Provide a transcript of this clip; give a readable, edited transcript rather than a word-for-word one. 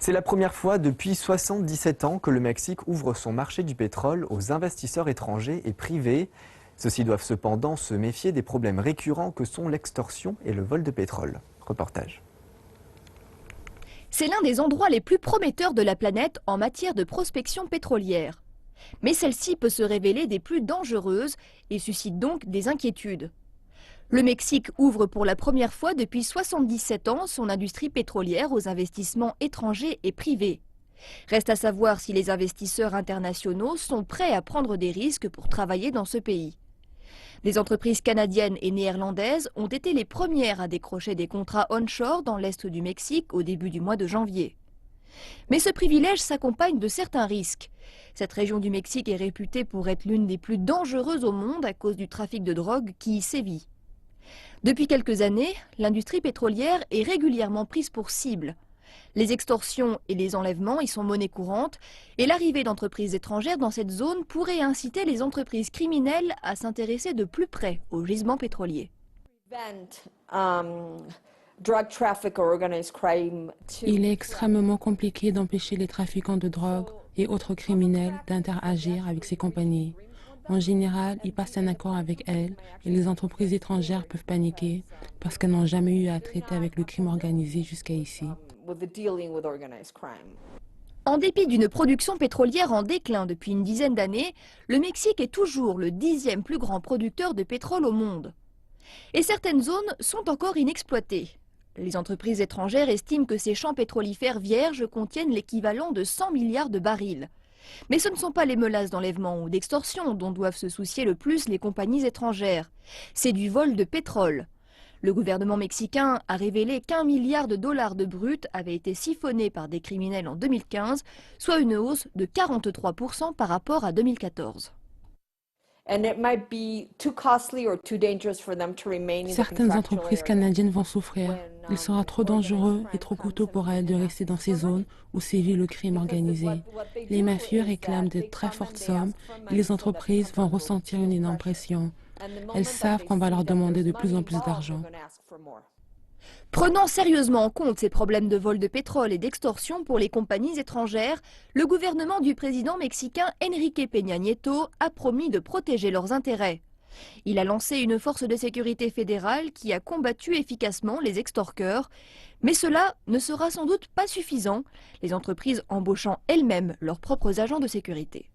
C'est la première fois depuis 77 ans que le Mexique ouvre son marché du pétrole aux investisseurs étrangers et privés. Ceux-ci doivent cependant se méfier des problèmes récurrents que sont l'extorsion et le vol de pétrole. Reportage. C'est l'un des endroits les plus prometteurs de la planète en matière de prospection pétrolière. Mais celle-ci peut se révéler des plus dangereuses et suscite donc des inquiétudes. Le Mexique ouvre pour la première fois depuis 77 ans son industrie pétrolière aux investissements étrangers et privés. Reste à savoir si les investisseurs internationaux sont prêts à prendre des risques pour travailler dans ce pays. Des entreprises canadiennes et néerlandaises ont été les premières à décrocher des contrats onshore dans l'est du Mexique au début du mois de janvier. Mais ce privilège s'accompagne de certains risques. Cette région du Mexique est réputée pour être l'une des plus dangereuses au monde à cause du trafic de drogue qui y sévit. Depuis quelques années, l'industrie pétrolière est régulièrement prise pour cible. Les extorsions et les enlèvements y sont monnaie courante et l'arrivée d'entreprises étrangères dans cette zone pourrait inciter les entreprises criminelles à s'intéresser de plus près aux gisements pétroliers. Il est extrêmement compliqué d'empêcher les trafiquants de drogue et autres criminels d'interagir avec ces compagnies. En général, ils passent un accord avec elles et les entreprises étrangères peuvent paniquer parce qu'elles n'ont jamais eu à traiter avec le crime organisé jusqu'à ici. En dépit d'une production pétrolière en déclin depuis une dizaine d'années, le Mexique est toujours le 10e plus grand producteur de pétrole au monde. Et certaines zones sont encore inexploitées. Les entreprises étrangères estiment que ces champs pétrolifères vierges contiennent l'équivalent de 100 milliards de barils. Mais ce ne sont pas les menaces d'enlèvement ou d'extorsion dont doivent se soucier le plus les compagnies étrangères. C'est du vol de pétrole. Le gouvernement mexicain a révélé qu'1 milliard de dollars de brut avait été siphonné par des criminels en 2015, soit une hausse de 43% par rapport à 2014. Certaines entreprises canadiennes vont souffrir. Il sera trop dangereux et trop coûteux pour elles de rester dans ces zones où sévit le crime organisé. Les mafieux réclament de très fortes sommes et les entreprises vont ressentir une énorme pression. Elles savent qu'on va leur demander de plus en plus d'argent. Prenant sérieusement en compte ces problèmes de vol de pétrole et d'extorsion pour les compagnies étrangères, le gouvernement du président mexicain Enrique Peña Nieto a promis de protéger leurs intérêts. Il a lancé une force de sécurité fédérale qui a combattu efficacement les extorqueurs. Mais cela ne sera sans doute pas suffisant, les entreprises embauchant elles-mêmes leurs propres agents de sécurité.